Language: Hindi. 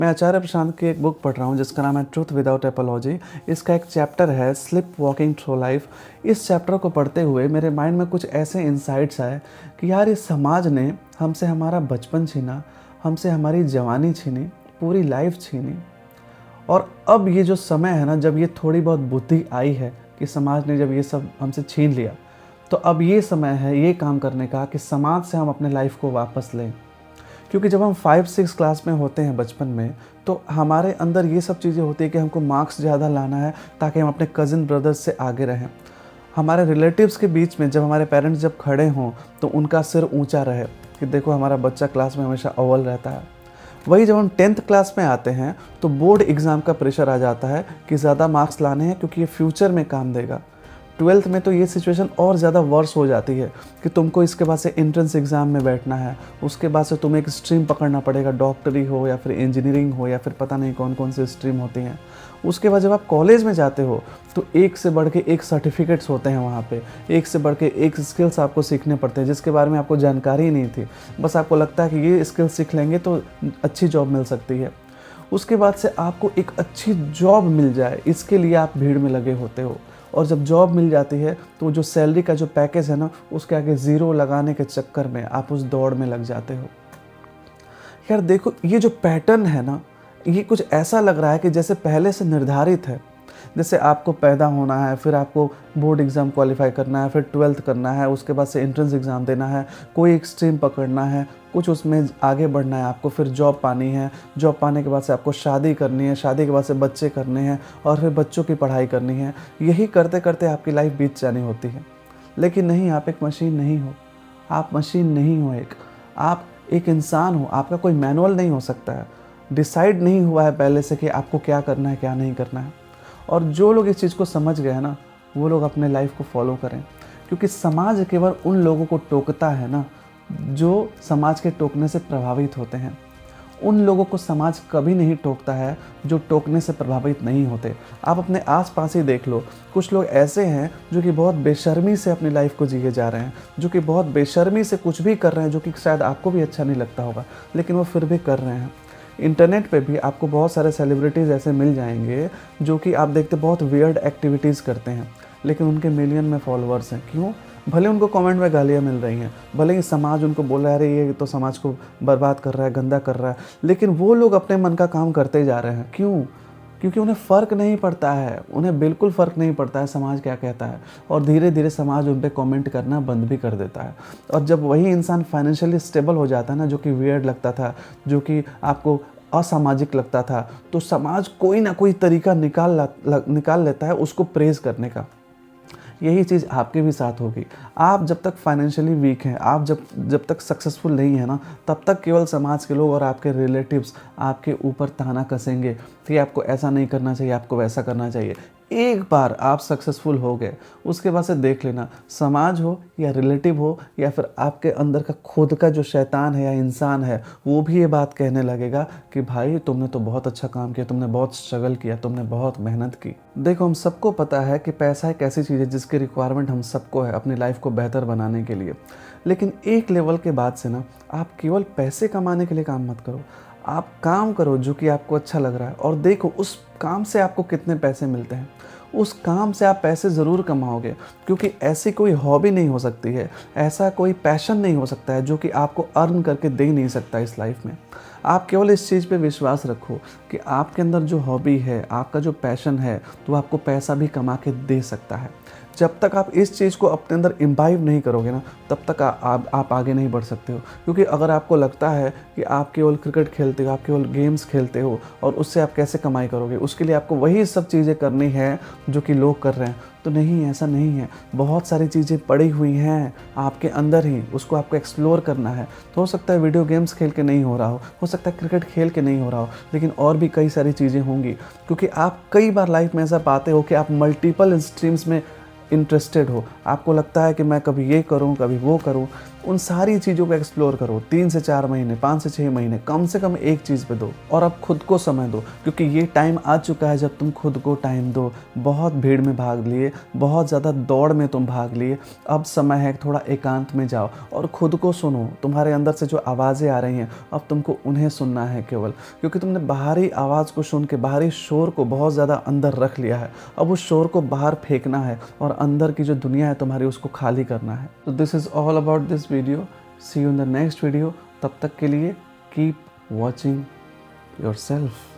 मैं आचार्य प्रशांत की एक बुक पढ़ रहा हूँ जिसका नाम है ट्रूथ विदाउट एपोलॉजी। इसका एक चैप्टर है स्लिप वॉकिंग थ्रू लाइफ। इस चैप्टर को पढ़ते हुए मेरे माइंड में कुछ ऐसे इंसाइट्स आए कि यार इस समाज ने हमसे हमारा बचपन छीना, हमसे हमारी जवानी छीनी, पूरी लाइफ छीनी। और अब ये जो समय है ना, जब ये थोड़ी बहुत बुद्धि आई है कि समाज ने जब ये सब हमसे छीन लिया, तो अब ये समय है ये काम करने का कि समाज से हम अपने लाइफ को वापस लें। क्योंकि जब हम 5-6 क्लास में होते हैं बचपन में, तो हमारे अंदर ये सब चीज़ें होती है कि हमको मार्क्स ज़्यादा लाना है ताकि हम अपने कज़िन ब्रदर्स से आगे रहें। हमारे रिलेटिव्स के बीच में जब हमारे पेरेंट्स जब खड़े हों तो उनका सिर ऊंचा रहे कि देखो हमारा बच्चा क्लास में हमेशा अव्वल रहता है। वही जब हम 10th क्लास में आते हैं तो बोर्ड एग्ज़ाम का प्रेशर आ जाता है कि ज़्यादा मार्क्स लाने हैं क्योंकि ये फ्यूचर में काम देगा। 12th में तो ये सिचुएशन और ज़्यादा वर्स हो जाती है कि तुमको इसके बाद से एंट्रेंस एग्ज़ाम में बैठना है, उसके बाद से तुम्हें एक स्ट्रीम पकड़ना पड़ेगा, डॉक्टरी हो या फिर इंजीनियरिंग हो या फिर पता नहीं कौन कौन सी स्ट्रीम होती हैं। उसके बाद जब आप कॉलेज में जाते हो तो एक से बढ़ के एक सर्टिफिकेट्स होते हैं वहाँ पे, एक से बढ़ के एक स्किल्स आपको सीखने पड़ते हैं जिसके बारे में आपको जानकारी ही नहीं थी। बस आपको लगता है कि ये स्किल्स सीख लेंगे तो अच्छी जॉब मिल सकती है। उसके बाद से आपको एक अच्छी जॉब मिल जाए इसके लिए आप भीड़ में लगे होते हो, और जब जॉब मिल जाती है तो जो सैलरी का जो पैकेज है ना, उसके आगे ज़ीरो लगाने के चक्कर में आप उस दौड़ में लग जाते हो। यार देखो, ये जो पैटर्न है ना, ये कुछ ऐसा लग रहा है कि जैसे पहले से निर्धारित है। जैसे आपको पैदा होना है, फिर आपको बोर्ड एग्ज़ाम क्वालिफाई करना है, फिर 12th करना है, उसके बाद से एंट्रेंस एग्ज़ाम देना है, कोई एक स्ट्रीम पकड़ना है, कुछ उसमें आगे बढ़ना है आपको, फिर जॉब पानी है, जॉब पाने के बाद से आपको शादी करनी है, शादी के बाद से बच्चे करने हैं और फिर बच्चों की पढ़ाई करनी है। यही करते करते आपकी लाइफ बीत जानी होती है। लेकिन नहीं, आप एक मशीन नहीं हो, आप मशीन नहीं हो, आप एक इंसान हो। आपका कोई मैनुअल नहीं हो सकता है, डिसाइड नहीं हुआ है पहले से कि आपको क्या करना है क्या नहीं करना है। और जो लोग इस चीज़ को समझ गए हैं ना, वो लोग अपने लाइफ को फॉलो करें, क्योंकि समाज केवल उन लोगों को टोकता है ना जो समाज के टोकने से प्रभावित होते हैं। उन लोगों को समाज कभी नहीं टोकता है जो टोकने से प्रभावित नहीं होते। आप अपने आसपास ही देख लो, कुछ लोग ऐसे हैं जो कि बहुत बेशर्मी से अपनी लाइफ को जिए जा रहे हैं, जो कि बहुत बेशर्मी से कुछ भी कर रहे हैं जो कि शायद आपको भी अच्छा नहीं लगता होगा, लेकिन वो फिर भी कर रहे हैं। इंटरनेट पे भी आपको बहुत सारे सेलिब्रिटीज़ ऐसे मिल जाएंगे जो कि आप देखते बहुत वियर्ड एक्टिविटीज़ करते हैं, लेकिन उनके मिलियन में फॉलोअर्स हैं। क्यों? भले उनको कमेंट में गालियाँ मिल रही हैं, भले ही समाज उनको बोल रहा है अरे ये तो समाज को बर्बाद कर रहा है, गंदा कर रहा है, लेकिन वो लोग अपने मन का काम करते जा रहे हैं। क्यों? क्योंकि उन्हें फ़र्क नहीं पड़ता है, उन्हें बिल्कुल फ़र्क नहीं पड़ता है समाज क्या कहता है। और धीरे धीरे समाज उन पर कॉमेंट करना बंद भी कर देता है। और जब वही इंसान फाइनेंशियली स्टेबल हो जाता है ना, जो कि वियर्ड लगता था, जो कि आपको असामाजिक लगता था, तो समाज कोई ना कोई तरीका निकाल लेता है उसको प्रेज़ करने का। यही चीज़ आपके भी साथ होगी। आप जब तक फाइनेंशियली वीक हैं, आप जब तक सक्सेसफुल नहीं है ना, तब तक केवल समाज के लोग और आपके रिलेटिव्स आपके ऊपर ताना कसेंगे कि आपको ऐसा नहीं करना चाहिए, आपको वैसा करना चाहिए। एक बार आप सक्सेसफुल हो गए, उसके बाद से देख लेना, समाज हो या रिलेटिव हो या फिर आपके अंदर का खुद का जो शैतान है या इंसान है, वो भी ये बात कहने लगेगा कि भाई तुमने तो बहुत अच्छा काम किया, तुमने बहुत स्ट्रगल किया, तुमने बहुत मेहनत की। देखो, हम सबको पता है कि पैसा एक ऐसी चीज़ है जिसकी रिक्वायरमेंट हम सबको है अपनी लाइफ को बेहतर बनाने के लिए। लेकिन एक लेवल के बाद से ना, आप केवल पैसे कमाने के लिए काम मत करो। आप काम करो जो कि आपको अच्छा लग रहा है, और देखो उस काम से आपको कितने पैसे मिलते हैं। उस काम से आप पैसे ज़रूर कमाओगे, क्योंकि ऐसी कोई हॉबी नहीं हो सकती है, ऐसा कोई पैशन नहीं हो सकता है जो कि आपको अर्न करके दे ही नहीं सकता इस लाइफ में। आप केवल इस चीज़ पे विश्वास रखो कि आपके अंदर जो हॉबी है, आपका जो पैशन है, तो आपको पैसा भी कमा के दे सकता है। जब तक आप इस चीज़ को अपने अंदर इम्बाइब नहीं करोगे ना, तब तक आप आगे नहीं बढ़ सकते हो। क्योंकि अगर आपको लगता है कि आप केवल क्रिकेट खेलते हो, आप केवल गेम्स खेलते हो और उससे आप कैसे कमाई करोगे, उसके लिए आपको वही सब चीज़ें करनी है जो कि लोग कर रहे हैं, तो नहीं, ऐसा नहीं है। बहुत सारी चीज़ें पड़ी हुई हैं आपके अंदर ही, उसको आपको एक्सप्लोर करना है। तो हो सकता है वीडियो गेम्स खेल के नहीं हो रहा हो सकता है क्रिकेट खेल के नहीं हो रहा हो, लेकिन और भी कई सारी चीज़ें होंगी। क्योंकि आप कई बार लाइफ में ऐसा पाते हो कि आप मल्टीपल स्ट्रीम्स में इंटरेस्टेड हो, आपको लगता है कि मैं कभी ये करूं, कभी वो करूं, उन सारी चीज़ों को एक्सप्लोर करो। 3 से 4 महीने, 5 से 6 महीने कम से कम एक चीज़ पे दो, और अब खुद को समय दो, क्योंकि ये टाइम आ चुका है जब तुम खुद को टाइम दो। बहुत भीड़ में भाग लिए, बहुत ज़्यादा दौड़ में तुम भाग लिए, अब समय है थोड़ा एकांत में जाओ और खुद को सुनो। तुम्हारे अंदर से जो आवाज़ें आ रही हैं अब तुमको उन्हें सुनना है केवल, क्योंकि तुमने बाहरी आवाज़ को सुन के, बाहरी शोर को बहुत ज़्यादा अंदर रख लिया है। अब उस शोर को बाहर फेंकना है और अंदर की जो दुनिया है तुम्हारी उसको खाली करना है। तो this is all about this video. See you in the next video. तब तक के लिए कीप वॉचिंग योरसेल्फ।